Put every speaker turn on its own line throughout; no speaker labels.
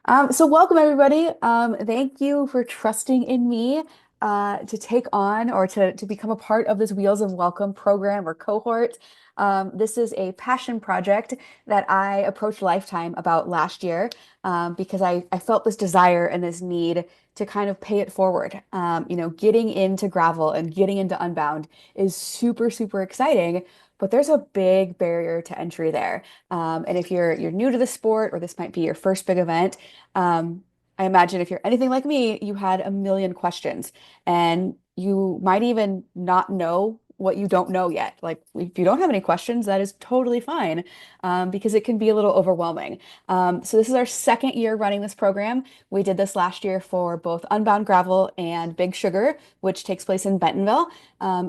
So welcome everybody. Thank you for trusting in me to take on or to become a part of this Wheels of Welcome program or cohort. This is a passion project that I approached Lifetime about last year because I felt this desire and this need to kind of pay it forward. Getting into gravel and getting into Unbound is super, super exciting, but there's a big barrier to entry there. And if you're new to the sport or this might be your first big event, I imagine if you're anything like me, you had a million questions and you might even not know what you don't know yet. Like if you don't have any questions, that is totally fine because it can be a little overwhelming. So this is our second year running this program. We did this last year for both Unbound Gravel and Big Sugar, which takes place in Bentonville.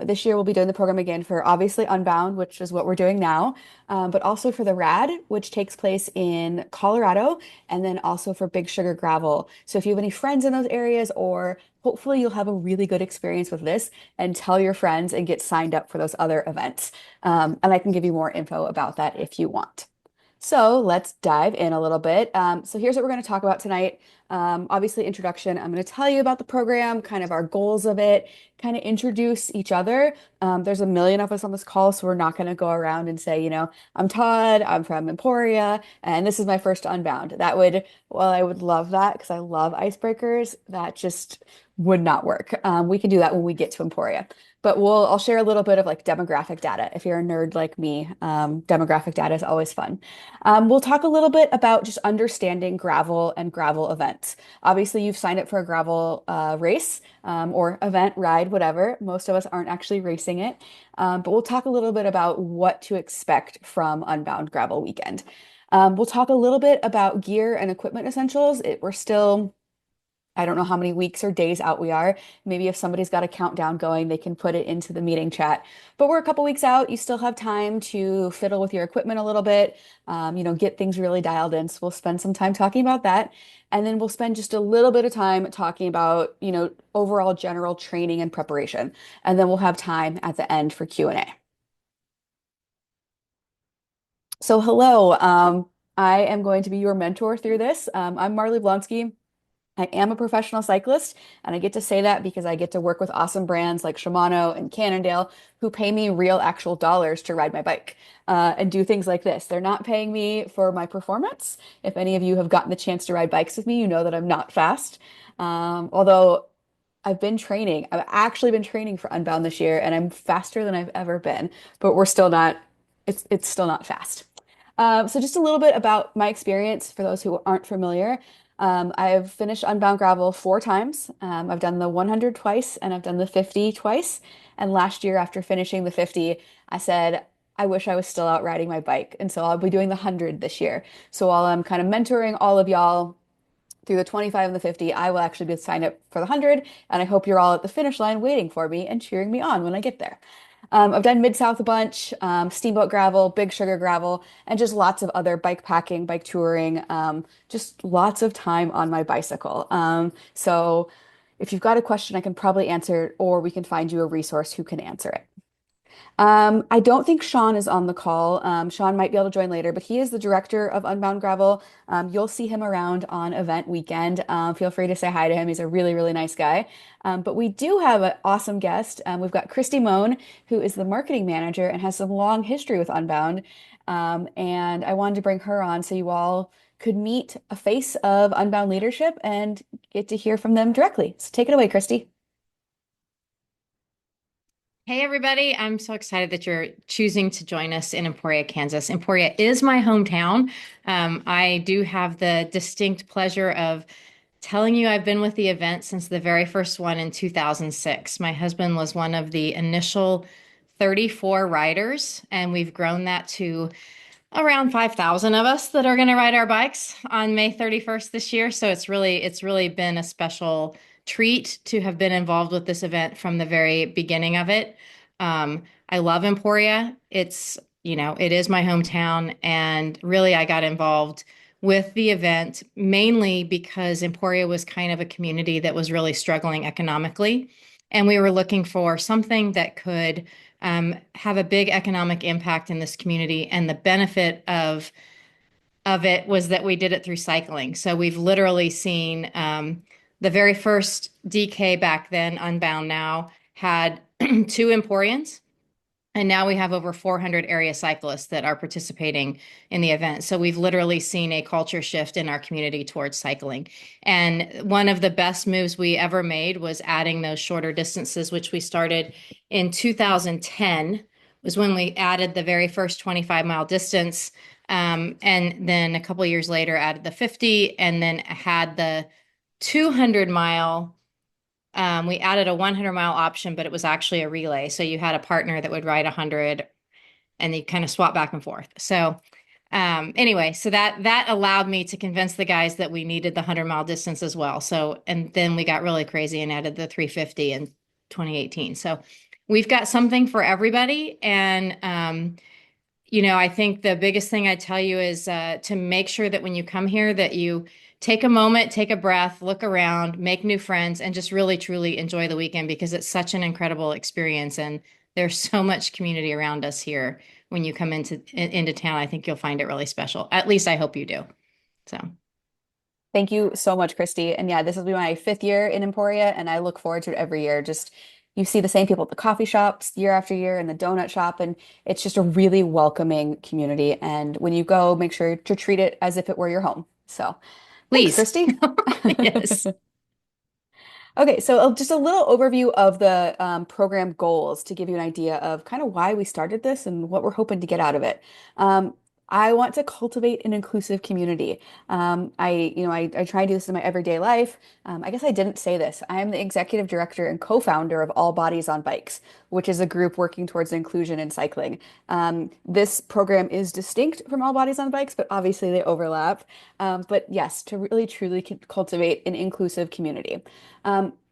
This year we'll be doing the program again for obviously Unbound, which is what we're doing now, but also for the RAD, which takes place in Colorado, and then also for Big Sugar Gravel. So if you have any friends in those areas, or hopefully you'll have a really good experience with this and tell your friends and get signed up for those other events. And I can give you more info about that if you want. So let's dive in a little bit. So here's what we're going to talk about tonight. Obviously, introduction. I'm going to tell you about the program, kind of our goals of it, kind of introduce each other. There's a million of us on this call, so we're not going to go around and say, I'm Todd, I'm from Emporia, and this is my first Unbound. Well, I would love that because I love icebreakers. That just would not work. We can do that when we get to Emporia. But I'll share a little bit of like demographic data. If you're a nerd like me, demographic data is always fun. We'll talk a little bit about just understanding gravel and gravel events. Obviously, you've signed up for a gravel race or event, ride, whatever. Most of us aren't actually racing it, but we'll talk a little bit about what to expect from Unbound Gravel Weekend. We'll talk a little bit about gear and equipment essentials. We're still I don't know how many weeks or days out we are. Maybe if somebody's got a countdown going, they can put it into the meeting chat. But we're a couple weeks out. You still have time to fiddle with your equipment a little bit, get things really dialed in. So we'll spend some time talking about that. And then we'll spend just a little bit of time talking about, overall general training and preparation. And then we'll have time at the end for Q&A. So hello, I am going to be your mentor through this. I'm Marley Blonsky. I am a professional cyclist, and I get to say that because I get to work with awesome brands like Shimano and Cannondale who pay me real actual dollars to ride my bike and do things like this. They're not paying me for my performance. If any of you have gotten the chance to ride bikes with me, you know that I'm not fast. Although I've actually been training for Unbound this year, and I'm faster than I've ever been, but we're still not, it's still not fast. So just a little bit about my experience for those who aren't familiar. I've finished Unbound Gravel 4 times. I've done the 100 twice and I've done the 50 twice. And last year, after finishing the 50, I said, I wish I was still out riding my bike. And so I'll be doing the 100 this year. So while I'm kind of mentoring all of y'all through the 25 and the 50, I will actually be signed up for the 100. And I hope you're all at the finish line waiting for me and cheering me on when I get there. I've done Mid-South a bunch, Steamboat Gravel, Big Sugar Gravel, and just lots of other bike packing, bike touring, just lots of time on my bicycle. So if you've got a question, I can probably answer it, or we can find you a resource who can answer it. I don't think Sean is on the call. Sean might be able to join later, but he is the director of Unbound Gravel. You'll see him around on event weekend. Feel free to say hi to him. He's a really, really nice guy. But we do have an awesome guest. We've got Christy Moan, who is the marketing manager and has some long history with Unbound. And I wanted to bring her on so you all could meet a face of Unbound leadership and get to hear from them directly. So take it away, Christy.
Hey, everybody. I'm so excited that you're choosing to join us in Emporia, Kansas. Emporia is my hometown. I do have the distinct pleasure of telling you I've been with the event since the very first one in 2006. My husband was one of the initial 34 riders, and we've grown that to around 5,000 of us that are going to ride our bikes on May 31st this year. So it's really been a special treat to have been involved with this event from the very beginning of it. I love Emporia. It is my hometown, and really I got involved with the event mainly because Emporia was kind of a community that was really struggling economically, and we were looking for something that could have a big economic impact in this community and the benefit of of it was that we did it through cycling. So we've literally seen the very first DK back then, Unbound now, had two Emporians. And now we have over 400 area cyclists that are participating in the event. So we've literally seen a culture shift in our community towards cycling. And one of the best moves we ever made was adding those shorter distances, which we started in 2010, was when we added the very first 25-mile distance. And then a couple of years later, added the 50 and then had the 200-mile. We added a 100-mile option, but it was actually a relay. So you had a partner that would ride 100 and they kind of swap back and forth. So anyway, so that allowed me to convince the guys that we needed the 100-mile distance as well. So, and then we got really crazy and added the 350 in 2018. So we've got something for everybody. And I think the biggest thing I tell you is to make sure that when you come here that you take a moment, take a breath, look around, make new friends, and just really truly enjoy the weekend because it's such an incredible experience and there's so much community around us here. When you come into town, I think you'll find it really special. At least I hope you do. So
Thank you so much, Christy. And yeah, this will be my fifth year in Emporia, and I look forward to it every year. Just you see the same people at the coffee shops year after year and the donut shop, and it's just a really welcoming community. And when you go, make sure to treat it as if it were your home. So thanks,
please.
Christy.
Yes.
Okay, so just a little overview of the program goals to give you an idea of kind of why we started this and what we're hoping to get out of it. Um, I want to cultivate an inclusive community. I try to do this in my everyday life. I guess I didn't say this. I am the executive director and co-founder of All Bodies on Bikes, which is a group working towards inclusion in cycling. This program is distinct from All Bodies on Bikes, but obviously they overlap. But yes, to really truly cultivate an inclusive community.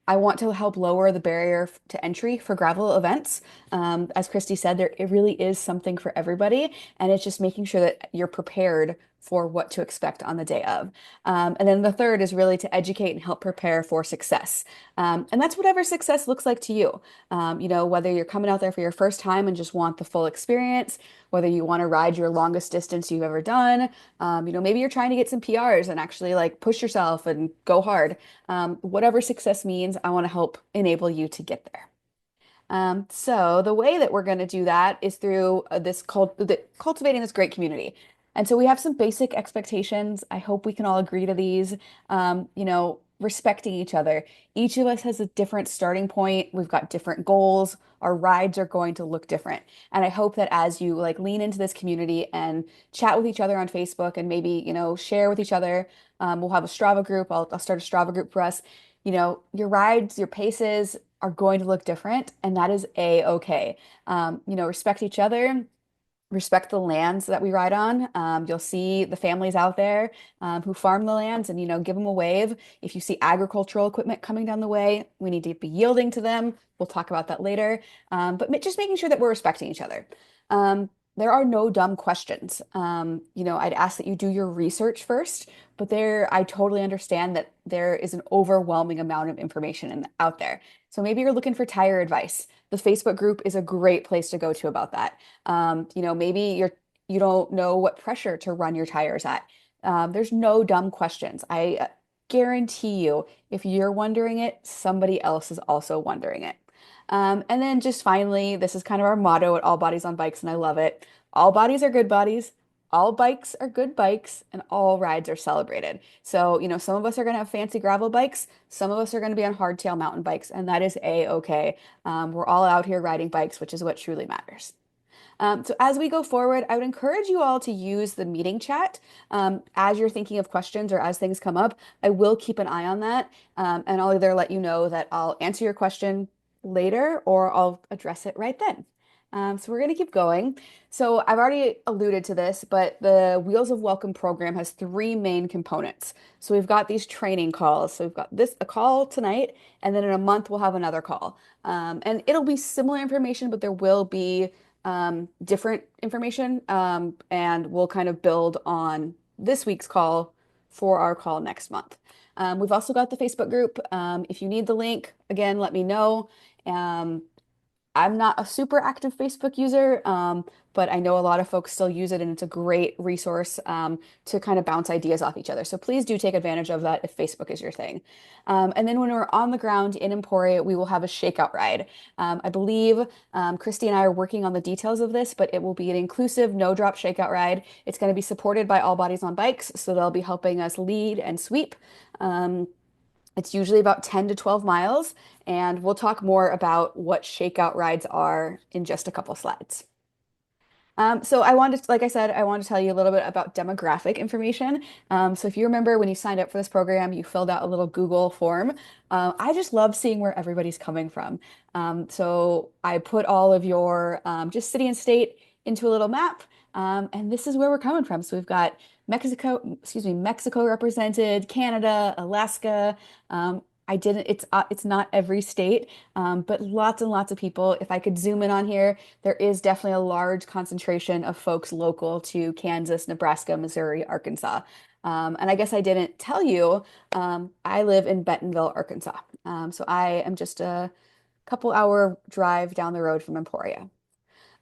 I want to help lower the barrier to entry for gravel events. As Christy said, it really is something for everybody, and it's just making sure that you're prepared for what to expect on the day of. And then the third is really to educate and help prepare for success. And that's whatever success looks like to you. Whether you're coming out there for your first time and just want the full experience, whether you want to ride your longest distance you've ever done, maybe you're trying to get some PRs and actually like push yourself and go hard. Whatever success means, I want to help enable you to get there. So the way that we're going to do that is through cultivating this great community. And so we have some basic expectations. I hope we can all agree to these. Respecting each other. Each of us has a different starting point. We've got different goals. Our rides are going to look different. And I hope that as you like lean into this community and chat with each other on Facebook and maybe, share with each other, we'll have a Strava group. I'll start a Strava group for us. Your rides, your paces are going to look different, and that is a-okay. Respect each other, respect the lands that we ride on. You'll see the families out there who farm the lands and, give them a wave. If you see agricultural equipment coming down the way, we need to be yielding to them. We'll talk about that later. But just making sure that we're respecting each other. There are no dumb questions. I'd ask that you do your research first, but I totally understand that there is an overwhelming amount of information out there. So maybe you're looking for tire advice. The Facebook group is a great place to go to about that. Maybe you don't know what pressure to run your tires at. There's no dumb questions. I guarantee you, if you're wondering it, somebody else is also wondering it. And then just finally, this is kind of our motto at All Bodies on Bikes, and I love it. All bodies are good bodies. All bikes are good bikes, and all rides are celebrated. So, some of us are going to have fancy gravel bikes. Some of us are going to be on hardtail mountain bikes, and that is a-okay. We're all out here riding bikes, which is what truly matters. So as we go forward, I would encourage you all to use the meeting chat as you're thinking of questions or as things come up. I will keep an eye on that, and I'll either let you know that I'll answer your question later or I'll address it right then. So we're going to keep going. So I've already alluded to this, but the Wheels of Welcome program has three main components. So we've got these training calls. So we've got a call tonight, and then in a month we'll have another call. And it'll be similar information, but there will be different information, and we'll kind of build on this week's call for our call next month. We've also got the Facebook group. If you need the link, again, let me know. Um, I'm not a super active Facebook user, but I know a lot of folks still use it, and it's a great resource to kind of bounce ideas off each other. So please do take advantage of that if Facebook is your thing. And then when we're on the ground in Emporia, we will have a shakeout ride. I believe Christy and I are working on the details of this, but it will be an inclusive, no drop shakeout ride. It's going to be supported by All Bodies on Bikes, so they'll be helping us lead and sweep. Um, it's usually about 10 to 12 miles, and we'll talk more about what shakeout rides are in just a couple slides. So I wanted to, like I said, I wanted to tell you a little bit about demographic information. So if you remember when you signed up for this program, you filled out a little Google form. I just love seeing where everybody's coming from. So I put all of your just city and state into a little map, and this is where we're coming from. So we've got Mexico represented, Canada, Alaska. I didn't, it's not every state, but lots and lots of people. If I could zoom in on here, there is definitely a large concentration of folks local to Kansas, Nebraska, Missouri, Arkansas. And I guess I didn't tell you, I live in Bentonville, Arkansas. So I am just a couple hour drive down the road from Emporia.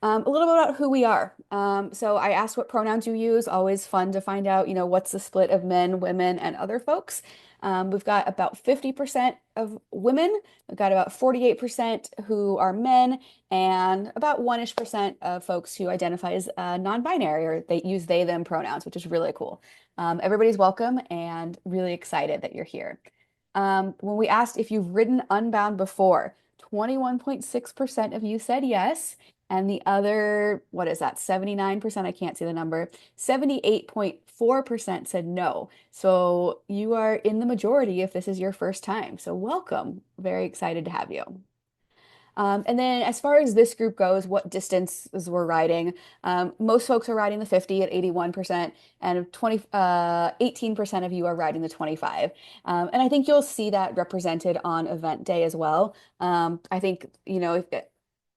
A little bit about who we are. So I asked what pronouns you use. Always fun to find out, what's the split of men, women, and other folks. We've got about 50% of women. We've got about 48% who are men, and about 1-ish percent of folks who identify as non-binary, or they use they, them pronouns, which is really cool. Everybody's welcome and really excited that you're here. When we asked if you've ridden Unbound before, 21.6% of you said yes. And the other, what is that, 79%? I can't see the number. 78.4% said no. So you are in the majority if this is your first time. So welcome. Very excited to have you. And then as far as this group goes, what distances we're riding, most folks are riding the 50 at 81%, and 18% of you are riding the 25. And I think you'll see that represented on event day as well. I think,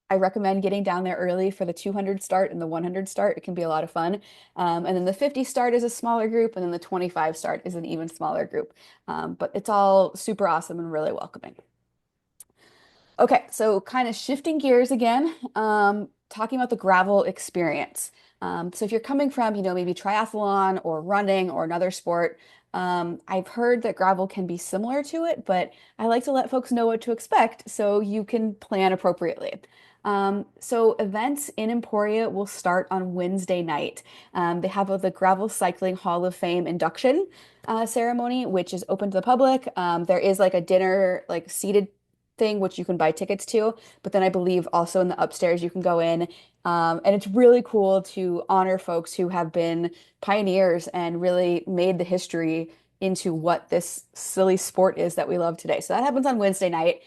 I recommend getting down there early for the 200 start and the 100 start. It can be a lot of fun. And then the 50 start is a smaller group, and then the 25 start is an even smaller group. But it's all super awesome and really welcoming. Okay, so kind of shifting gears again, talking about the gravel experience. So if you're coming from, maybe triathlon or running or another sport, I've heard that gravel can be similar to it, but I like to let folks know what to expect so you can plan appropriately. So events in Emporia will start on Wednesday night. They have the Gravel Cycling Hall of Fame induction ceremony, which is open to the public. There is like a dinner, like seated thing, which you can buy tickets to. But then I believe also in the upstairs you can go in. And it's really cool to honor folks who have been pioneers and really made the history into what this silly sport is that we love today. So that happens on Wednesday night.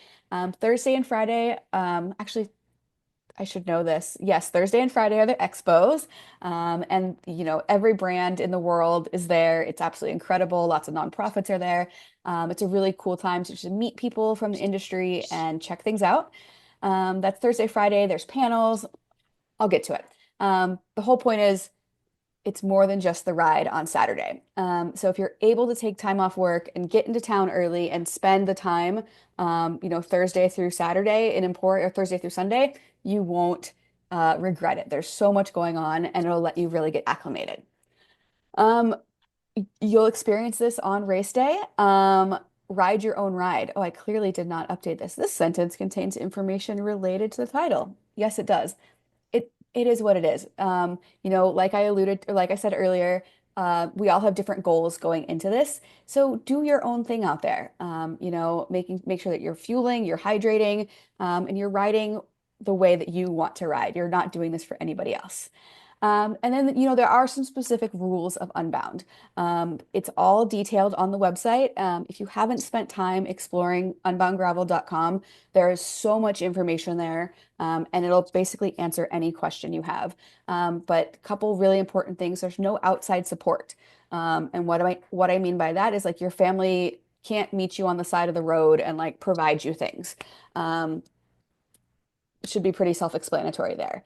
Thursday and Friday, actually, I should know this. Yes, Thursday and Friday are the expos. And every brand in the world is there. It's absolutely incredible. Lots of nonprofits are there. It's a really cool time to just meet people from the industry and check things out. That's Thursday, Friday. There's panels. I'll get to it. The whole point is it's more than just the ride on Saturday. So if you're able to take time off work and get into town early and spend the time, Thursday through Saturday in Emporia, or Thursday through Sunday, you won't regret it. There's so much going on, and it'll let you really get acclimated. Um, you'll experience this on race day. Ride your own ride. Oh, I clearly did not update this. This sentence contains information related to the title. Yes, it does. It is what it is. Like I alluded, or like I said earlier, we all have different goals going into this. So do your own thing out there. Make sure that you're fueling, you're hydrating, and you're riding the way that you want to ride. You're not doing this for anybody else. And then, there are some specific rules of Unbound. It's all detailed on the website. If you haven't spent time exploring unboundgravel.com, there is so much information there, and it'll basically answer any question you have. But a couple really important things, there's no outside support. And what I mean by that is like your family can't meet you on the side of the road and like provide you things. Should be pretty self-explanatory there.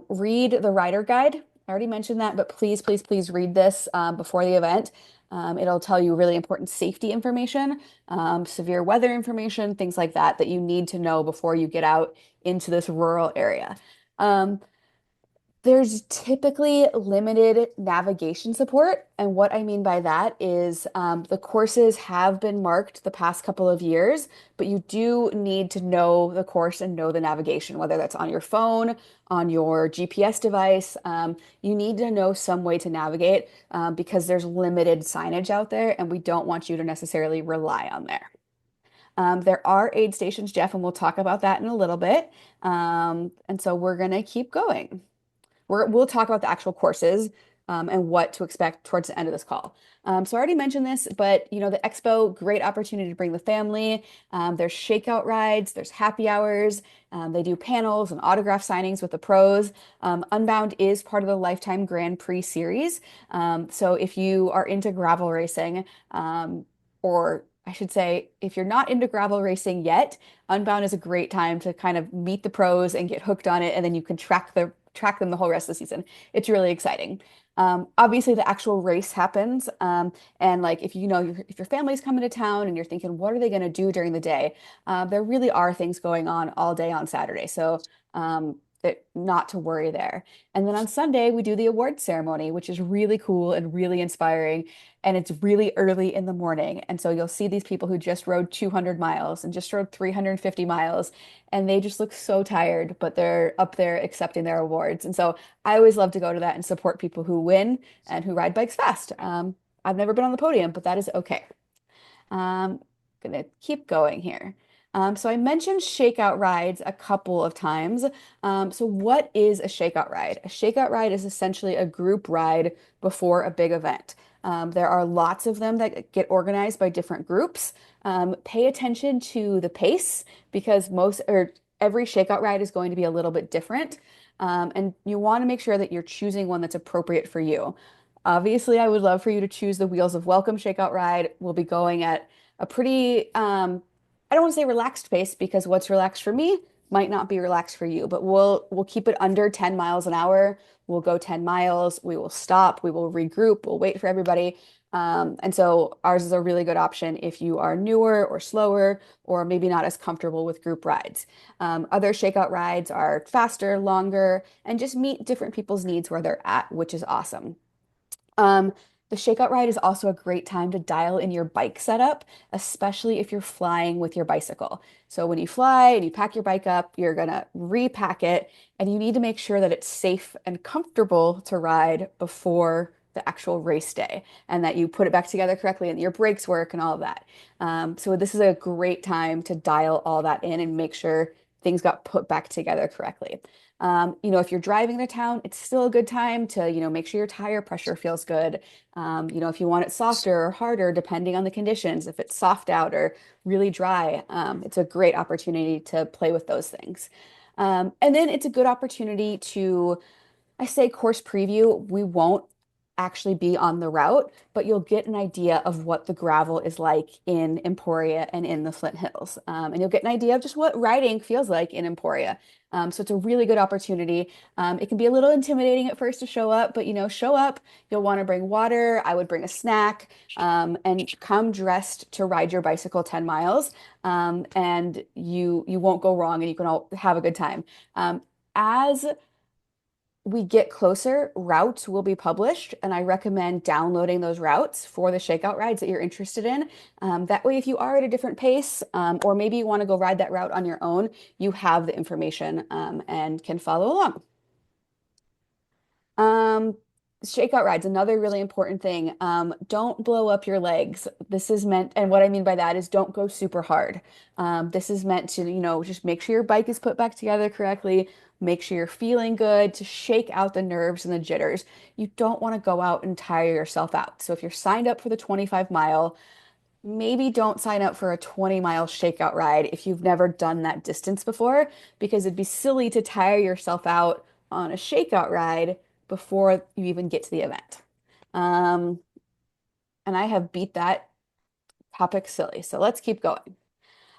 Read the rider guide. I already mentioned that, but please, please, please read this before the event. It'll tell you really important safety information, severe weather information, things like that that you need to know before you get out into this rural area. Um, there's typically limited navigation support. And what I mean by that is the courses have been marked the past couple of years, but you do need to know the course and know the navigation, whether that's on your phone, on your GPS device. You need to know some way to navigate because there's limited signage out there, and we don't want you to necessarily rely on there. There are aid stations, Jeff, and we'll talk about that in a little bit. And so we're going to keep going. We'll talk about the actual courses and what to expect towards the end of this call. So I already mentioned this, but the expo, great opportunity to bring the family. There's shakeout rides, there's happy hours. They do panels and autograph signings with the pros. Unbound is part of the Lifetime Grand Prix series. So if you are into gravel racing, or I should say, if you're not into gravel racing yet, Unbound is a great time to kind of meet the pros and get hooked on it, and then you can track them the whole rest of the season. It's really exciting. Obviously, the actual race happens, and like if your family's coming to town and you're thinking, what are they going to do during the day? There really are things going on all day on Saturday, so not to worry there. And then on Sunday, we do the award ceremony, which is really cool and really inspiring. And it's really early in the morning. And so you'll see these people who just rode 200 miles and just rode 350 miles, and they just look so tired, but they're up there accepting their awards. And so I always love to go to that and support people who win and who ride bikes fast. I've never been on the podium, but that is okay. Gonna keep going here. So I mentioned shakeout rides a couple of times. So what is a shakeout ride? A shakeout ride is essentially a group ride before a big event. There are lots of them that get organized by different groups. Pay attention to the pace because most or every shakeout ride is going to be a little bit different. And you want to make sure that you're choosing one that's appropriate for you. Obviously, I would love for you to choose the Wheels of Welcome shakeout ride. We'll be going at a pretty, I don't want to say relaxed pace because what's relaxed for me might not be relaxed for you, but we'll keep it under 10 miles an hour. We'll go 10 miles. We will stop. We will regroup. We'll wait for everybody. And so ours is a really good option if you are newer or slower or maybe not as comfortable with group rides. Other shakeout rides are faster, longer, and just meet different people's needs where they're at, which is awesome. Um, the shakeout ride is also a great time to dial in your bike setup, especially if you're flying with your bicycle. So when you fly and you pack your bike up, you're gonna repack it, and you need to make sure that it's safe and comfortable to ride before the actual race day, and that you put it back together correctly and your brakes work and all of that. So this is a great time to dial all that in and make sure things got put back together correctly. If you're driving to town, it's still a good time to, make sure your tire pressure feels good. If you want it softer or harder, depending on the conditions, if it's soft out or really dry, it's a great opportunity to play with those things. And then it's a good opportunity to I say course preview, we won't actually be on the route, but you'll get an idea of what the gravel is like in Emporia and in the Flint Hills. And you'll get an idea of just what riding feels like in Emporia. So it's a really good opportunity. It can be a little intimidating at first to show up, but show up. You'll want to bring water. I would bring a snack, and come dressed to ride your bicycle 10 miles. And you won't go wrong, and you can all have a good time. As we get closer, routes will be published, and I recommend downloading those routes for the shakeout rides that you're interested in. That way, if you are at a different pace, or maybe you want to go ride that route on your own, you have the information, and can follow along. Um, Shakeout rides, another really important thing. Don't blow up your legs. This is meant, and what I mean by that is don't go super hard. This is meant to, just make sure your bike is put back together correctly, make sure you're feeling good, to shake out the nerves and the jitters. You don't want to go out and tire yourself out. So if you're signed up for the 25-mile, maybe don't sign up for a 20-mile shakeout ride if you've never done that distance before, because it'd be silly to tire yourself out on a shakeout ride before you even get to the event. Um, and I have beat that topic silly. So let's keep going.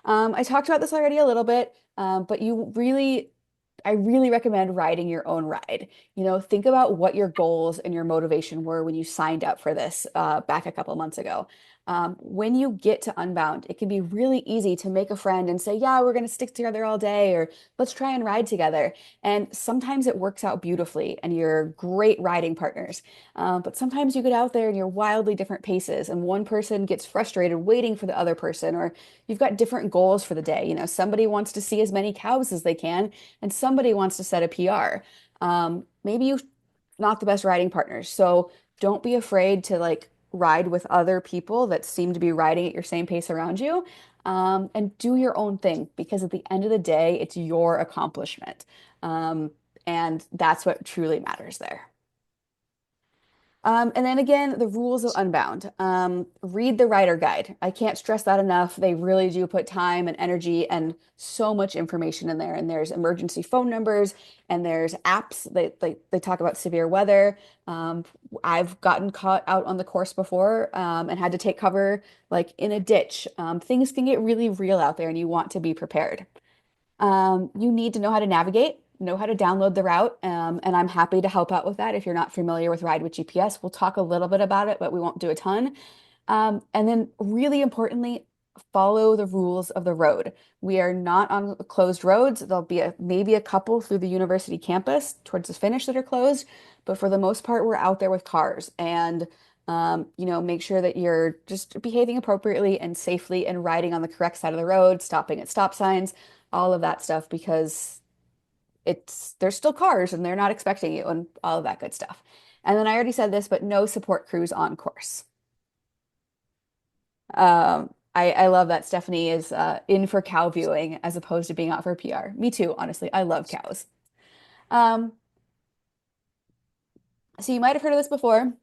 I talked about this already a little bit, but you really I really recommend riding your own ride. Think about what your goals and your motivation were when you signed up for this back a couple months ago. When you get to Unbound, it can be really easy to make a friend and say, yeah, we're going to stick together all day, or let's try and ride together. And sometimes it works out beautifully and you're great riding partners. But sometimes you get out there and you're wildly different paces, and one person gets frustrated waiting for the other person, or you've got different goals for the day. Somebody wants to see as many cows as they can, and somebody wants to set a PR. Maybe you're not the best riding partners. So don't be afraid to like ride with other people that seem to be riding at your same pace around you. And do your own thing, because at the end of the day, it's your accomplishment. Um, and that's what truly matters there. And then again, the rules of Unbound. Read the rider guide. I can't stress that enough. They really do put time and energy and so much information in there. And there's emergency phone numbers and there's apps. They talk about severe weather. Um, I've gotten caught out on the course before and had to take cover like in a ditch. Things can get really real out there and you want to be prepared. You need to know how to navigate, know how to download the route, and I'm happy to help out with that. If you're not familiar with Ride with GPS, we'll talk a little bit about it, but we won't do a ton. And then, really importantly, follow the rules of the road. We are not on closed roads. There'll be maybe a couple through the university campus towards the finish that are closed, but for the most part, we're out there with cars. And make sure that you're just behaving appropriately and safely and riding on the correct side of the road, stopping at stop signs, all of that stuff, because there's still cars and they're not expecting you and all of that good stuff. And then I already said this, but no support crews on course. I love that Stephanie is in for cow viewing as opposed to being out for PR. Me too, honestly. I love cows. Um, so you might have heard of this before,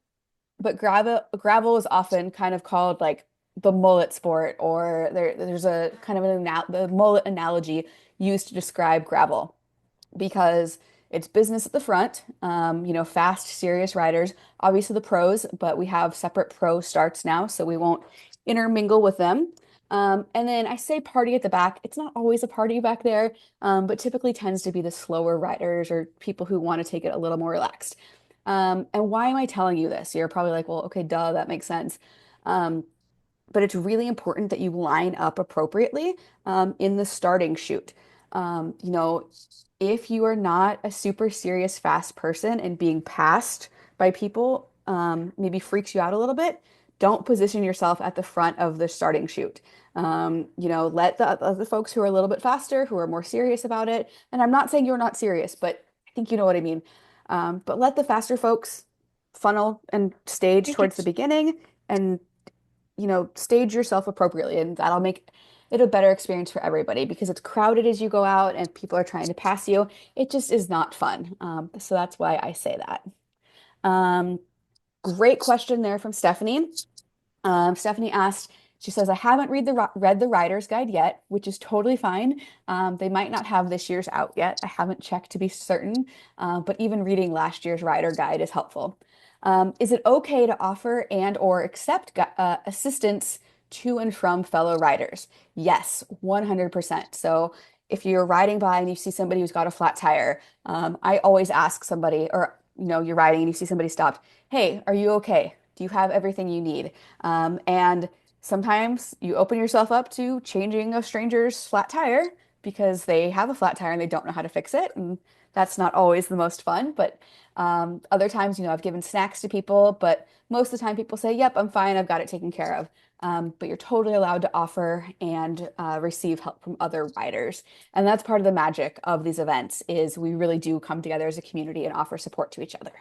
but gravel is often kind of called like the mullet sport, or there's a kind of the mullet analogy used to describe gravel, because it's business at the front, fast, serious riders, obviously the pros, but we have separate pro starts now, so we won't intermingle with them. And then I say party at the back. It's not always a party back there, but typically tends to be the slower riders or people who want to take it a little more relaxed. And why am I telling you this? You're probably like, well, okay, duh, that makes sense. Um, but it's really important that you line up appropriately in the starting chute. Um, you know, if you are not a super serious, fast person and being passed by people maybe freaks you out a little bit, don't position yourself at the front of the starting chute. Let the other folks who are a little bit faster, who are more serious about it, and I'm not saying you're not serious, but I think you know what I mean. But let the faster folks funnel and stage towards the beginning, and stage yourself appropriately, and that'll make it a better experience for everybody, because it's crowded as you go out and people are trying to pass you. It just is not fun. So that's why I say that. Um, Great question there from Stephanie. Stephanie asked, she says, I haven't read the Rider's Guide yet, which is totally fine. They might not have this year's out yet. I haven't checked to be certain, but even reading last year's Rider Guide is helpful. Is it okay to offer and or accept assistance to and from fellow riders? Yes, 100%. So if you're riding by and you see somebody who's got a flat tire, I always ask somebody, or you're riding and you see somebody stopped, hey, are you okay? Do you have everything you need? And sometimes you open yourself up to changing a stranger's flat tire because they have a flat tire and they don't know how to fix it. And that's not always the most fun. But other times, I've given snacks to people, but most of the time people say, yep, I'm fine. I've got it taken care of. But you're totally allowed to offer and receive help from other riders. And that's part of the magic of these events, is we really do come together as a community and offer support to each other.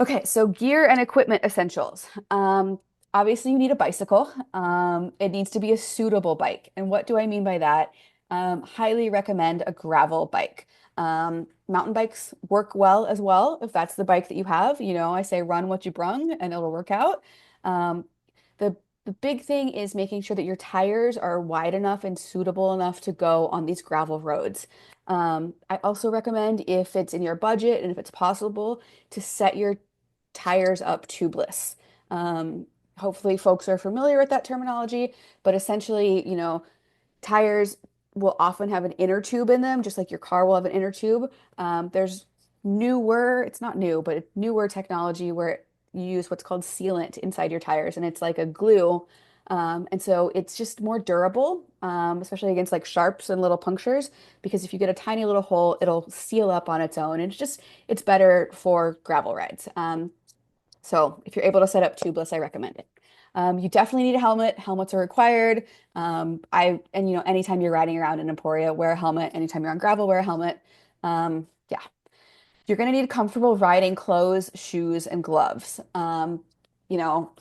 Okay, so gear and equipment essentials. Obviously, you need a bicycle. It needs to be a suitable bike. And what do I mean by that? Highly recommend a gravel bike. Mountain bikes work well as well if that's the bike that you have. I say run what you brung and it'll work out. Um, the the big thing is making sure that your tires are wide enough and suitable enough to go on these gravel roads. I also recommend, if it's in your budget and if it's possible, to set your tires up tubeless. Hopefully, folks are familiar with that terminology, but essentially, tires. will often have an inner tube in them, just like your car will have an inner tube. There's newer, it's not new, but newer technology where you use what's called sealant inside your tires, and it's like a glue. And so it's just more durable, especially against like sharps and little punctures, because if you get a tiny little hole, it'll seal up on its own. And it's better for gravel rides. So if you're able to set up tubeless, I recommend it. You definitely need a helmet. Helmets are required. And anytime you're riding around in Emporia, wear a helmet. Anytime you're on gravel, wear a helmet. Yeah. You're going to need comfortable riding clothes, shoes, and gloves. You know,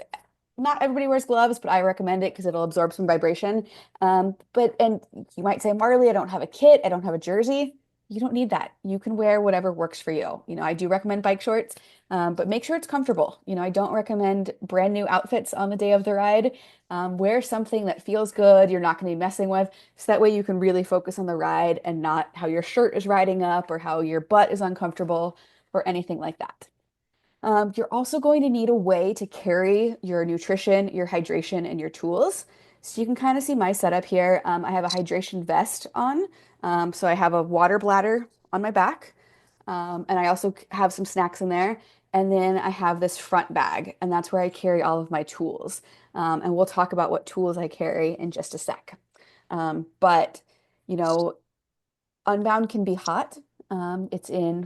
not everybody wears gloves, but I recommend it because it'll absorb some vibration. And you might say, Marley, I don't have a kit, I don't have a jersey. You don't need that. You can wear whatever works for you. I do recommend bike shorts, but make sure it's comfortable. I don't recommend brand new outfits on the day of the ride. Wear something that feels good, you're not going to be messing with, so that way you can really focus on the ride and not how your shirt is riding up or how your butt is uncomfortable or anything like that. You're also going to need a way to carry your nutrition, your hydration, and your tools. So you can kind of see my setup here. I have a hydration vest on. So I have a water bladder on my back. And I also have some snacks in there. And then I have this front bag, and that's where I carry all of my tools. And we'll talk about what tools I carry in just a sec. But, you know, Unbound can be hot. Well,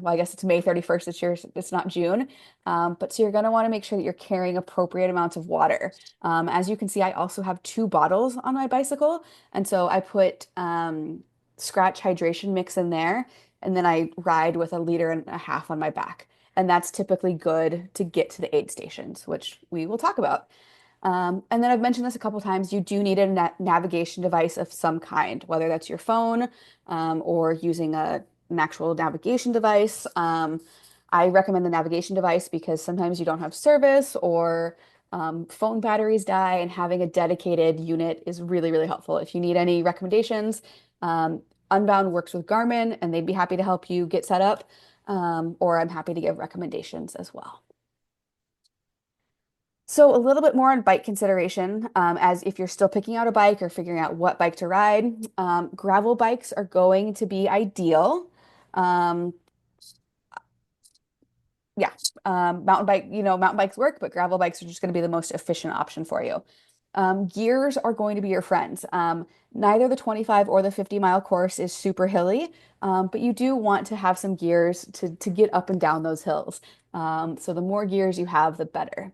I guess it's May 31st this year. So it's not June. But so you're going to want to make sure that you're carrying appropriate amounts of water. As you can see, I also have two bottles on my bicycle. And so I put Scratch hydration mix in there. And then I ride with 1.5 liters on my back. And that's typically good to get to the aid stations, which we will talk about. And then I've mentioned this a couple times. You do need a navigation device of some kind, whether that's your phone or using an actual navigation device. I recommend the navigation device because sometimes you don't have service or phone batteries die, and having a dedicated unit is really, really helpful. If you need any recommendations, Unbound works with Garmin and they'd be happy to help you get set up, or I'm happy to give recommendations as well. So a little bit more on bike consideration, as if you're still picking out a bike or figuring out what bike to ride, gravel bikes are going to be ideal. Um, yeah, mountain bikes work, but gravel bikes are just going to be the most efficient option for you. Gears are going to be your friends. Neither the 25 or the 50-mile course is super hilly, but you do want to have some gears to get up and down those hills. So the more gears you have, the better.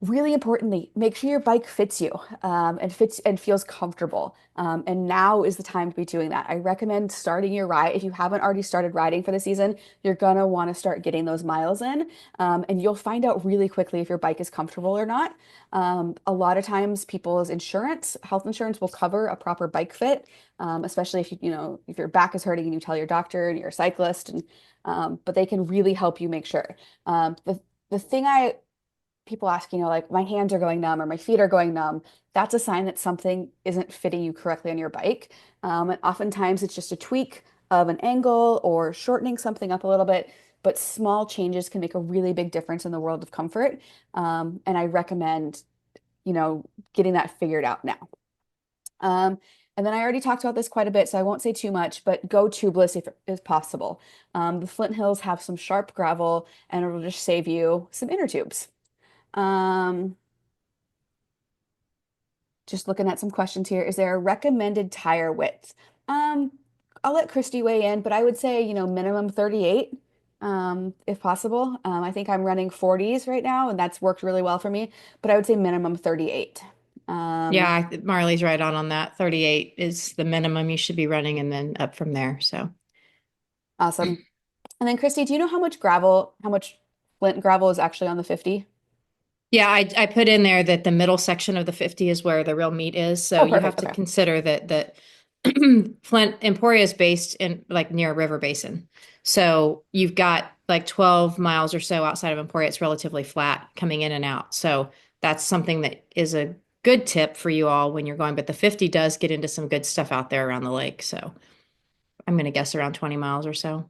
Really importantly, make sure your bike fits you, and fits and feels comfortable. And now is the time to be doing that. I recommend starting your ride. If you haven't already started riding for the season, you're gonna want to start getting those miles in. And you'll find out really quickly if your bike is comfortable or not. A lot of times people's health insurance will cover a proper bike fit, especially if your back is hurting and you tell your doctor and you're a cyclist, but they can really help you make sure. The thing people ask, like my hands are going numb or my feet are going numb, that's a sign that something isn't fitting you correctly on your bike. And oftentimes it's just a tweak of an angle or shortening something up a little bit, but small changes can make a really big difference in the world of comfort. And I recommend, getting that figured out now. And then I already talked about this quite a bit, so I won't say too much, but go tubeless if it is possible. The Flint Hills have some sharp gravel and it'll just save you some inner tubes. Um, just looking at some questions here. Is there a recommended tire width? Um, I'll let Christy weigh in, but I would say, minimum 38, if possible. I think I'm running 40s right now, and that's worked really well for me, but I would say minimum 38. Um,
Yeah, Marley's right on that. 38 is the minimum you should be running and then up from there. So,
awesome. And then Christy, do you know how much Flint gravel is actually on the 50?
yeah, I put in there that the middle section of the 50 is where the real meat is. So
Oh,
you have
perfect.
to
Okay.
consider that Flint Emporia is based in like near a river basin. So you've got like 12 miles or so outside of Emporia. It's relatively flat coming in and out. So that's something that is a good tip for you all when you're going. But the 50 does get into some good stuff out there around the lake. So I'm going to guess around 20 miles or so.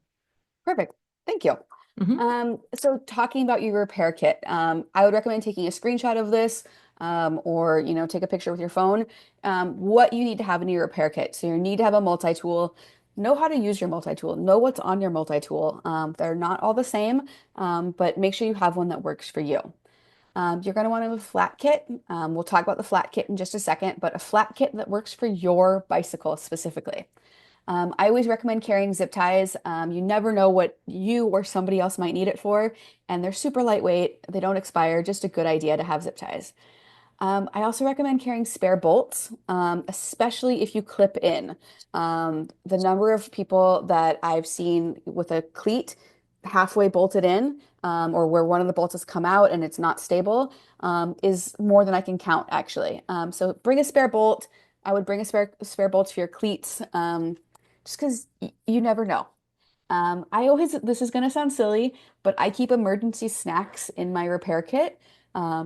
Perfect. Thank you.
Hmm.
So talking about your repair kit, I would recommend taking a screenshot of this, or take a picture with your phone. What you need to have in your repair kit. So you need to have a multi-tool. Know how to use your multi-tool. Know what's on your multi-tool. They're not all the same, but make sure you have one that works for you. You're going to want to have a flat kit. We'll talk about the flat kit in just a second, but a flat kit that works for your bicycle specifically. I always recommend carrying zip ties. You never know what you or somebody else might need it for, and they're super lightweight. They don't expire. Just a good idea to have zip ties. I also recommend carrying spare bolts, especially if you clip in. The number of people that I've seen with a cleat halfway bolted in, or where one of the bolts has come out and it's not stable, is more than I can count, actually. So bring a spare bolt. I would bring a spare bolt for your cleats, just because you never know. This is going to sound silly, but I keep emergency snacks in my repair kit,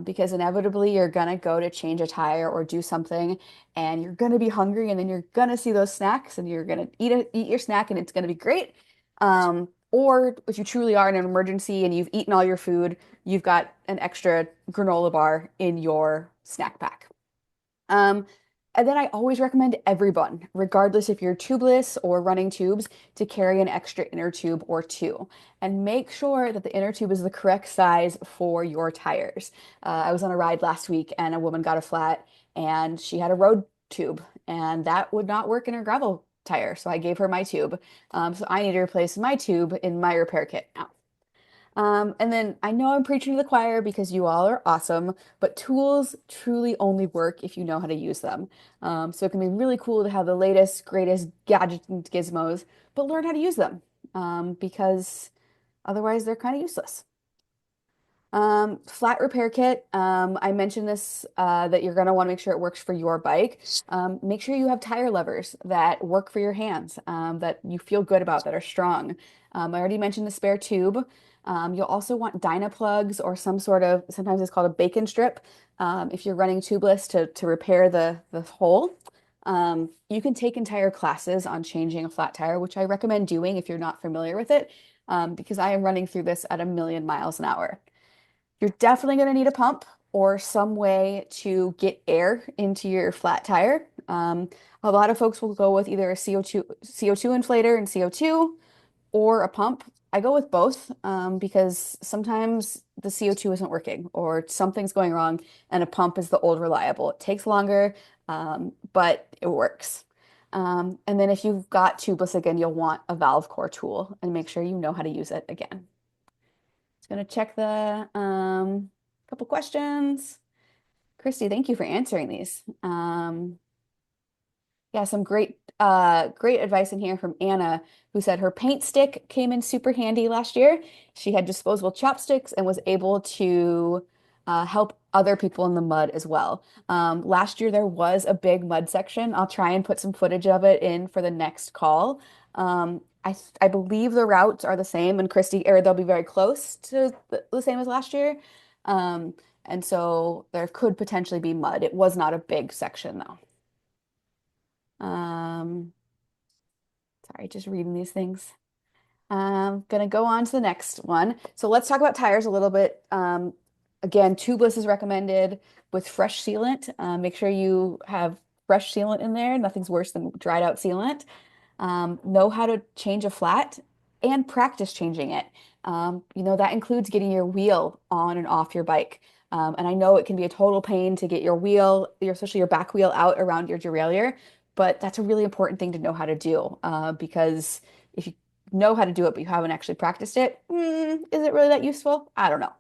because inevitably you're going to go to change a tire or do something and you're going to be hungry and then you're going to see those snacks and you're going to eat your snack and it's going to be great. Or if you truly are in an emergency and you've eaten all your food, you've got an extra granola bar in your snack pack. Um, and then I always recommend everyone, regardless if you're tubeless or running tubes, to carry an extra inner tube or two. And make sure that the inner tube is the correct size for your tires. I was on a ride last week and a woman got a flat and she had a road tube and that would not work in her gravel tire. So I gave her my tube. So I need to replace my tube in my repair kit now. And then I know I'm preaching to the choir because you all are awesome, but tools truly only work if you know how to use them. So it can be really cool to have the latest, greatest gadgets and gizmos, but learn how to use them, because otherwise they're kind of useless. Flat repair kit. I mentioned this, that you're going to want to make sure it works for your bike. Make sure you have tire levers that work for your hands, that you feel good about, that are strong. I already mentioned the spare tube. You'll also want Dyna plugs or some sort of, sometimes it's called a bacon strip, if you're running tubeless to repair the hole. You can take entire classes on changing a flat tire, which I recommend doing if you're not familiar with it, because I am running through this at a million miles an hour. You're definitely going to need a pump or some way to get air into your flat tire. A lot of folks will go with either a CO2 inflator and CO2 or a pump. I go with both, because sometimes the CO2 isn't working or something's going wrong, and a pump is the old reliable. It takes longer, but it works. And then if you've got tubeless again, you'll want a valve core tool and make sure you know how to use it again. Gonna check the couple questions. Christy, thank you for answering these. Yeah, some great advice in here from Anna, who said her paint stick came in super handy last year. She had disposable chopsticks and was able to help other people in the mud as well. Last year there was a big mud section. I'll try and put some footage of it in for the next call. I believe the routes are the same, and Christy, or they'll be very close to the same as last year. Um, and so there could potentially be mud. It was not a big section though. Um, Sorry, just reading these things. Gonna go on to the next one. So let's talk about tires a little bit. Again, tubeless is recommended with fresh sealant. Make sure you have fresh sealant in there. Nothing's worse than dried out sealant. Know how to change a flat and practice changing it. That includes getting your wheel on and off your bike. And I know it can be a total pain to get your wheel, especially your back wheel out around your derailleur, but that's a really important thing to know how to do, because if you know how to do it, but you haven't actually practiced it, is it really that useful? I don't know.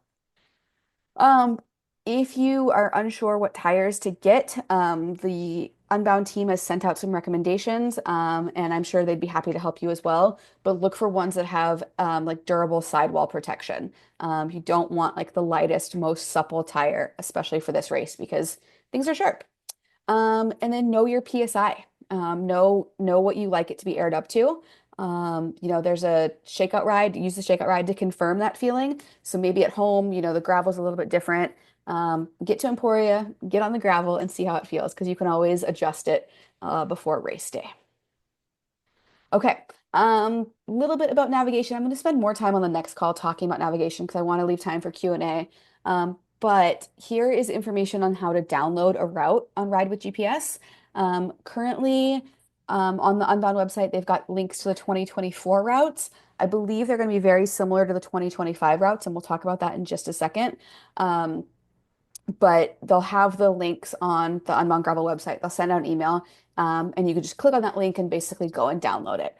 Um, if you are unsure what tires to get, the Unbound team has sent out some recommendations, and I'm sure they'd be happy to help you as well. But look for ones that have, like durable sidewall protection. You don't want like the lightest, most supple tire, especially for this race, because things are sharp. And then know your PSI. Know what you like it to be aired up to. There's a shakeout ride. Use the shakeout ride to confirm that feeling. So maybe at home, the gravel's a little bit different. Get to Emporia, get on the gravel, and see how it feels because you can always adjust it before race day. Okay, A little bit about navigation. I'm going to spend more time on the next call talking about navigation because I want to leave time for Q&A. But here is information on how to download a route on Ride with GPS. Currently, on the Unbound website, they've got links to the 2024 routes. I believe they're going to be very similar to the 2025 routes, and we'll talk about that in just a second. Um, but they'll have the links on the Unbound Gravel website. They'll send out an email, and you can just click on that link and basically go and download it.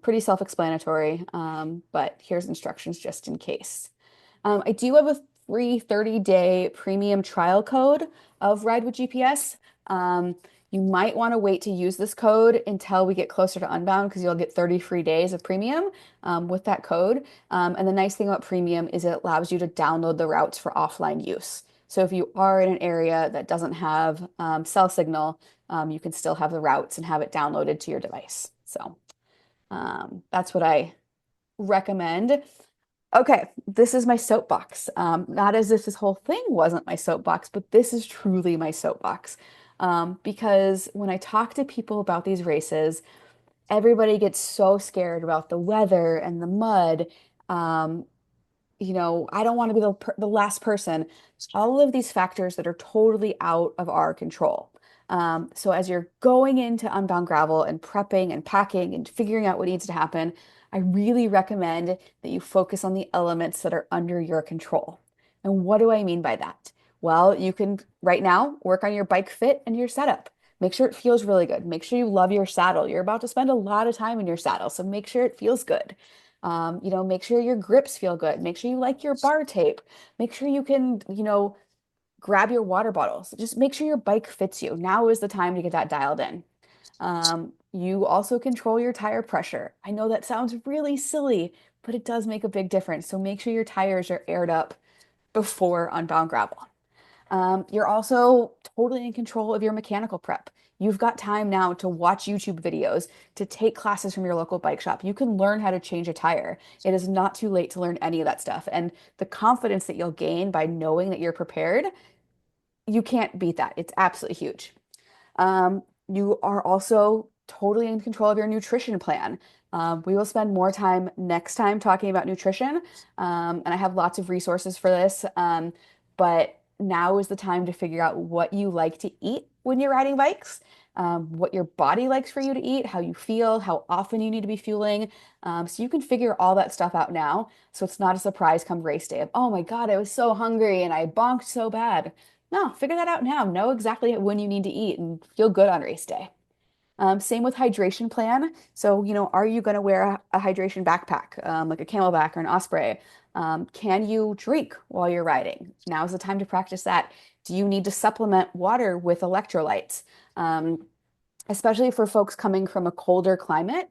Pretty self-explanatory, but here's instructions just in case. I do have a free 30-day premium trial code of Ride with GPS. You might want to wait to use this code until we get closer to Unbound because you'll get 30 free days of premium with that code. And the nice thing about premium is it allows you to download the routes for offline use. So if you are in an area that doesn't have cell signal, you can still have the routes and have it downloaded to your device. So that's what I recommend. Okay, this is my soapbox. Not as if this whole thing wasn't my soapbox, but this is truly my soapbox. Because when I talk to people about these races, everybody gets so scared about the weather and the mud. Um, I don't want to be the last person. All of these factors that are totally out of our control. So as you're going into Unbound Gravel and prepping and packing and figuring out what needs to happen, I really recommend that you focus on the elements that are under your control. And what do I mean by that? Well, you can right now work on your bike fit and your setup. Make sure it feels really good. Make sure you love your saddle. You're about to spend a lot of time in your saddle, so make sure it feels good. Make sure your grips feel good. Make sure you like your bar tape. Make sure you can, grab your water bottles. Just make sure your bike fits you. Now is the time to get that dialed in. You also control your tire pressure. I know that sounds really silly, but it does make a big difference. So make sure your tires are aired up before Unbound Gravel. You're also totally in control of your mechanical prep. You've got time now to watch YouTube videos, to take classes from your local bike shop. You can learn how to change a tire. It is not too late to learn any of that stuff. And the confidence that you'll gain by knowing that you're prepared, you can't beat that. It's absolutely huge. You are also totally in control of your nutrition plan. We will spend more time next time talking about nutrition, and I have lots of resources for this. But now is the time to figure out what you like to eat when you're riding bikes, what your body likes for you to eat, how you feel, how often you need to be fueling. So you can figure all that stuff out now. So it's not a surprise come race day of, oh my God, I was so hungry and I bonked so bad. No, figure that out now. Know exactly when you need to eat and feel good on race day. Same with hydration plan. So, are you going to wear a hydration backpack, like a Camelback or an Osprey? Can you drink while you're riding? Now's the time to practice that. Do you need to supplement water with electrolytes? Especially for folks coming from a colder climate,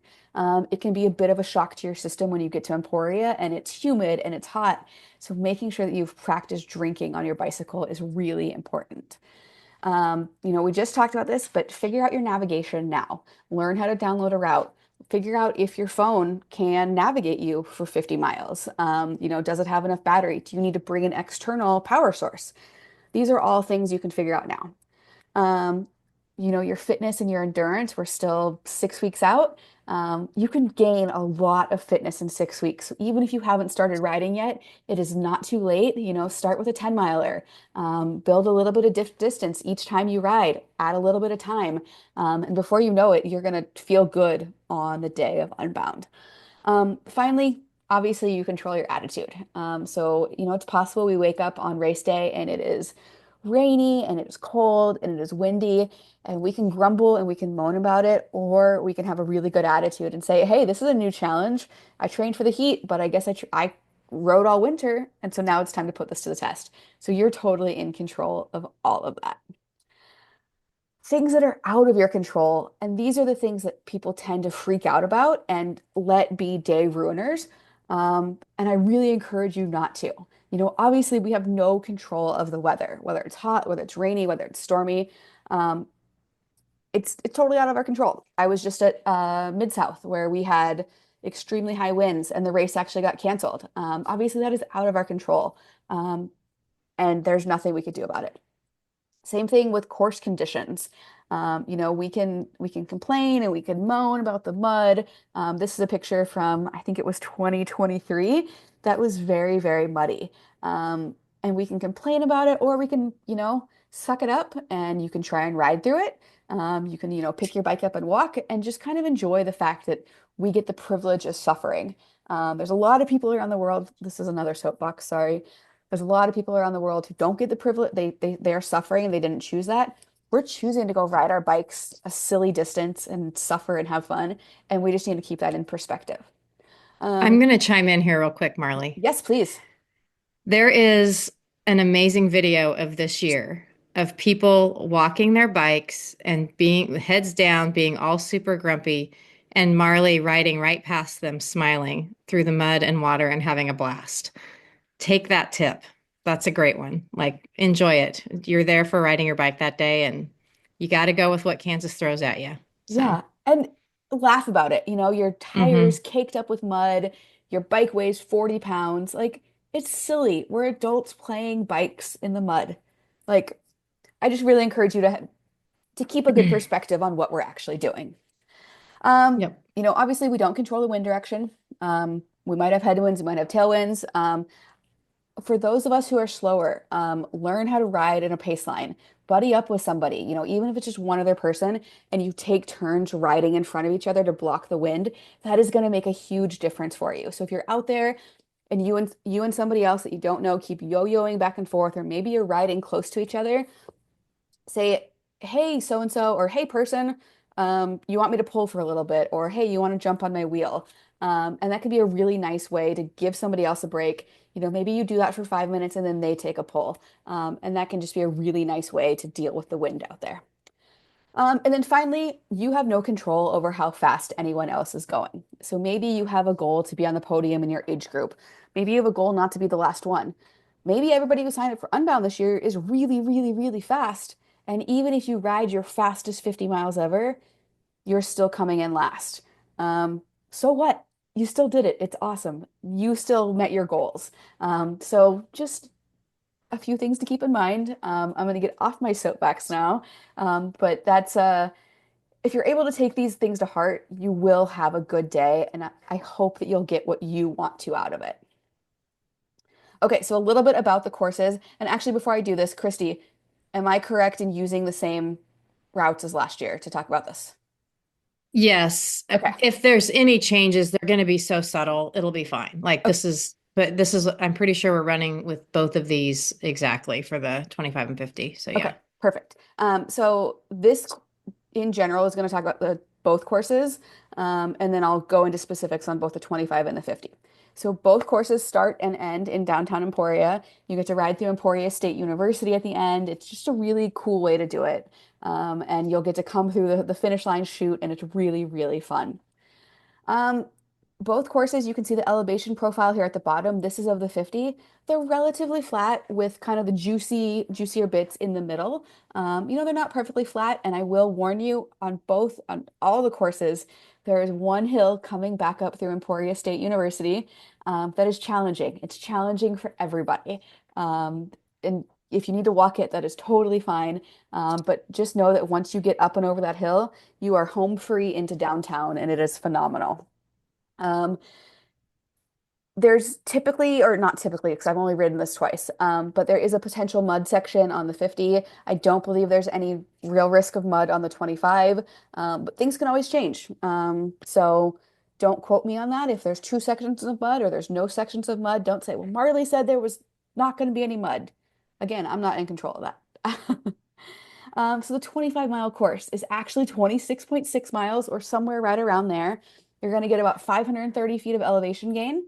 it can be a bit of a shock to your system when you get to Emporia and it's humid and it's hot. So making sure that you've practiced drinking on your bicycle is really important. We just talked about this, but figure out your navigation now. Learn how to download a route. Figure out if your phone can navigate you for 50 miles. Does it have enough battery? Do you need to bring an external power source? These are all things you can figure out now. Um, your fitness and your endurance, we're still 6 weeks out. You can gain a lot of fitness in 6 weeks. So even if you haven't started riding yet, it is not too late. Start with a 10 miler, build a little bit of distance each time you ride, add a little bit of time. And before you know it, you're going to feel good on the day of Unbound. Finally, obviously, you control your attitude. So, it's possible we wake up on race day and it is rainy and it is cold and it is windy, and we can grumble and we can moan about it, or we can have a really good attitude and say, hey, this is a new challenge. I trained for the heat, but I guess I rode all winter, and so now it's time to put this to the test. So you're totally in control of all of that. Things that are out of your control, and these are the things that people tend to freak out about and let be day ruiners. And I really encourage you not to. Obviously, we have no control of the weather, whether it's hot, whether it's rainy, whether it's stormy. Um, it's totally out of our control. I was just at Mid-South where we had extremely high winds and the race actually got canceled. Obviously, that is out of our control, and there's nothing we could do about it. Same thing with course conditions. We can complain and we can moan about the mud. This is a picture from I think it was 2023 that was very, very muddy. And we can complain about it, or we can, suck it up and you can try and ride through it. You can, pick your bike up and walk and just kind of enjoy the fact that we get the privilege of suffering. There's a lot of people around the world. This is another soapbox, sorry. There's a lot of people around the world who don't get the privilege. They are suffering and they didn't choose that. We're choosing to go ride our bikes a silly distance and suffer and have fun, and we just need to keep that in perspective.
I'm
Um,
going to chime in here real quick, Marley.
yes, please.
There is an amazing video of this year of people walking their bikes and being heads down, being all super grumpy, and Marley riding right past them, smiling through the mud and water and having a blast. Take that tip. That's a great one. Like, enjoy it. You're there for riding your bike that day, and you got to go with what Kansas throws at you. So,
Yeah, and laugh about it. Your tires
hmm.
caked up with mud, your bike weighs 40 pounds. Like, it's silly. We're adults playing bikes in the mud. Like, I just really encourage you to keep a good perspective on what we're actually doing.
Yep.
Obviously we don't control the wind direction. We might have headwinds, we might have tailwinds. For those of us who are slower, learn how to ride in a pace line. Buddy up with somebody, even if it's just one other person, and you take turns riding in front of each other to block the wind, that is going to make a huge difference for you. So if you're out there and you and somebody else that you don't know keep yo-yoing back and forth, or maybe you're riding close to each other, say, hey, so and so, or hey, person, you want me to pull for a little bit, or hey, you want to jump on my wheel. And that could be a really nice way to give somebody else a break. Maybe you do that for 5 minutes and then they take a pull. And that can just be a really nice way to deal with the wind out there. And then finally, you have no control over how fast anyone else is going. So maybe you have a goal to be on the podium in your age group. Maybe you have a goal not to be the last one. Maybe everybody who signed up for Unbound this year is really, really, really fast. And even if you ride your fastest 50 miles ever, you're still coming in last. So what? You still did it. It's awesome. You still met your goals. So just a few things to keep in mind. I'm going to get off my soapbox now. But that's if you're able to take these things to heart, you will have a good day, and I hope that you'll get what you want to out of it. Okay, so a little bit about the courses. And actually, before I do this, Christy, am I correct in using the same routes as last year to talk about this?
Yes.
Okay.
If there's any changes, they're going to be so subtle, it'll be fine. Like
Okay.
I'm pretty sure we're running with both of these exactly for the 25 and 50. So
Okay.
yeah.
Perfect. So this in general is going to talk about the both courses, and then I'll go into specifics on both the 25 and the 50. So both courses start and end in downtown Emporia. You get to ride through Emporia State University at the end. It's just a really cool way to do it. And you'll get to come through the finish line chute, and it's really, really fun. Um, both courses, you can see the elevation profile here at the bottom. This is of the 50. They're relatively flat with kind of the juicier bits in the middle. They're not perfectly flat, and I will warn you on all the courses, there is one hill coming back up through Emporia State University that is challenging. It's challenging for everybody. And if you need to walk it, that is totally fine. But just know that once you get up and over that hill, you are home free into downtown, and it is phenomenal. Um, there's typically, or not typically, because I've only ridden this twice, but there is a potential mud section on the 50. I don't believe there's any real risk of mud on the 25, but things can always change. So don't quote me on that. If there's two sections of mud or there's no sections of mud, don't say, well, Marley said there was not going to be any mud. Again, I'm not in control of that. So the 25-mile course is actually 26.6 miles or somewhere right around there. You're going to get about 530 feet of elevation gain.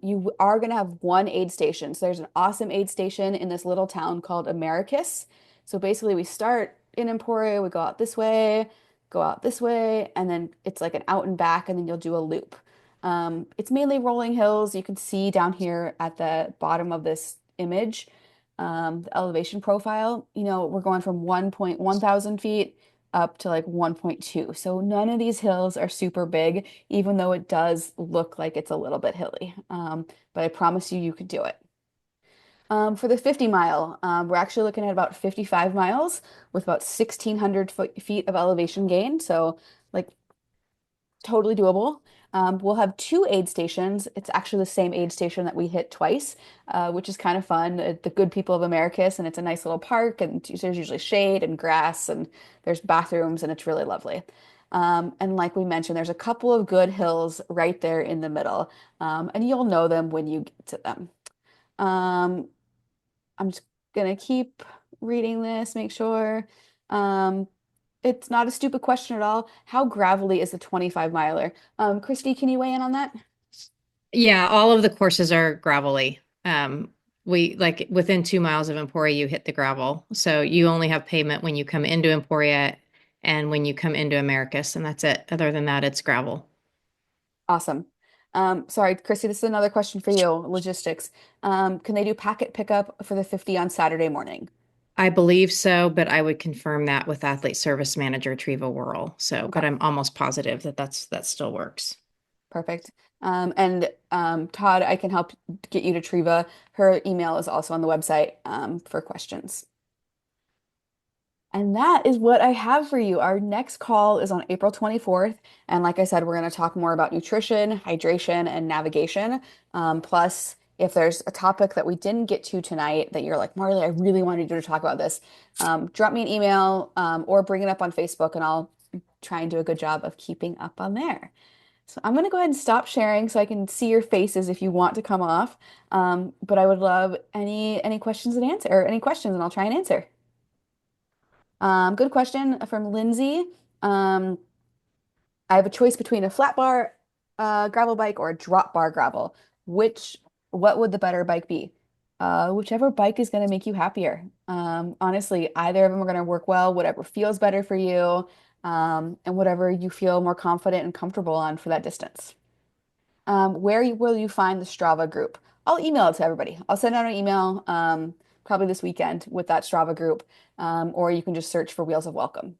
You are going to have one aid station. So there's an awesome aid station in this little town called Americus. So basically, we start in Emporia, we go out this way, and then it's like an out and back, and then you'll do a loop. It's mainly rolling hills. You can see down here at the bottom of this image the elevation profile, we're going from 1.1 thousand feet up to like 1.2. So none of these hills are super big, even though it does look like it's a little bit hilly. But I promise you, you could do it. For the 50 mile, we're actually looking at about 55 miles with about 1,600 feet of elevation gain. So, like, totally doable. We'll have two aid stations. It's actually the same aid station that we hit twice, which is kind of fun. The Good People of Americus, and it's a nice little park, and there's usually shade and grass, and there's bathrooms, and it's really lovely. And like we mentioned, there's a couple of good hills right there in the middle, and you'll know them when you get to them. Um, I'm just gonna keep reading this, make sure. Um, it's not a stupid question at all. How gravelly is the 25 miler? Christy, can you weigh in on that?
Yeah, all of the courses are gravelly. We like within 2 miles of Emporia, you hit the gravel. So you only have pavement when you come into Emporia and when you come into Americus, and that's it. Other than that, it's gravel.
Awesome. Sorry, Christy, this is another question for you. Logistics. Can they do packet pickup for the 50 on Saturday morning?
I believe so, but I would confirm that with Athlete Service Manager Treva Worrell. So,
Okay,
but I'm almost positive that that still works.
perfect. And Todd, I can help get you to Triva. Her email is also on the website for questions. And that is what I have for you. Our next call is on April 24th. And like I said, we're going to talk more about nutrition, hydration, and navigation. Plus, if there's a topic that we didn't get to tonight that you're like, Marley, I really wanted you to talk about this, drop me an email or bring it up on Facebook, and I'll try and do a good job of keeping up on there. So I'm going to go ahead and stop sharing so I can see your faces if you want to come off. But I would love any questions and answer or any questions, and I'll try and answer. Good question from Lindsay. Um, I have a choice between a flat bar gravel bike or a drop bar gravel. Which, what would the better bike be? Whichever bike is going to make you happier. Honestly, either of them are going to work well, whatever feels better for you, and whatever you feel more confident and comfortable on for that distance. Will you find the Strava group? I'll email it to everybody. I'll send out an email probably this weekend with that Strava group, or you can just search for Wheels of Welcome.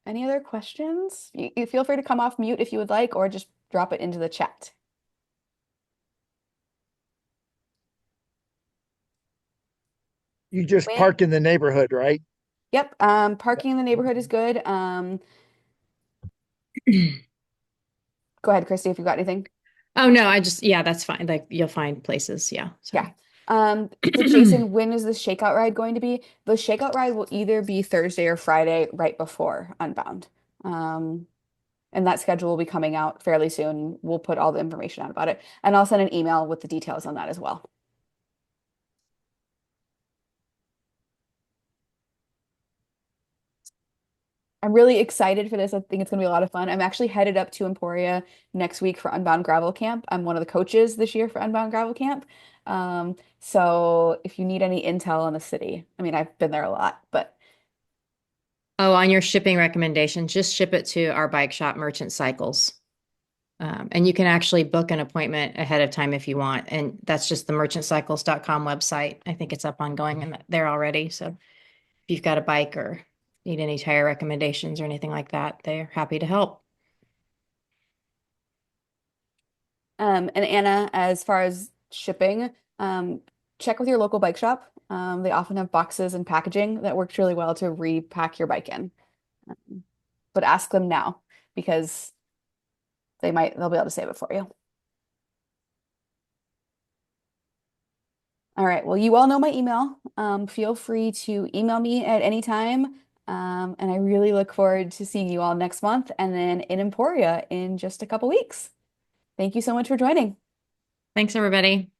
Any other questions? You feel free to come off mute if you would like, or just drop it into the chat.
You just
Wait.
park in the neighborhood, right?
Yep. Parking in the neighborhood is good. Go ahead, Christy, if you've got anything.
Oh no, yeah, that's fine. Like you'll find places. Yeah,
Yeah.
sorry.
For Jason, when is the shakeout ride going to be? The shakeout ride will either be Thursday or Friday right before Unbound. Um, and that schedule will be coming out fairly soon. We'll put all the information out about it. And I'll send an email with the details on that as well. I'm really excited for this. I think it's going to be a lot of fun. I'm actually headed up to Emporia next week for Unbound Gravel Camp. I'm one of the coaches this year for Unbound Gravel Camp. So if you need any intel on the city, I mean, I've been there a lot, but
Oh, on your shipping recommendation, just ship it to our bike shop, Merchant Cycles. And you can actually book an appointment ahead of time if you want. And that's just the merchantcycles.com website. I think it's up ongoing and there already. So if you've got a bike or need any tire recommendations or anything like that, they're happy to help.
and Anna, as far as shipping, check with your local bike shop. They often have boxes and packaging that works really well to repack your bike in. But ask them now because they'll be able to save it for you. All right. Well, you all know my email. Feel free to email me at any time. And I really look forward to seeing you all next month and then in Emporia in just a couple weeks. Thank you so much for joining.
Thanks, everybody.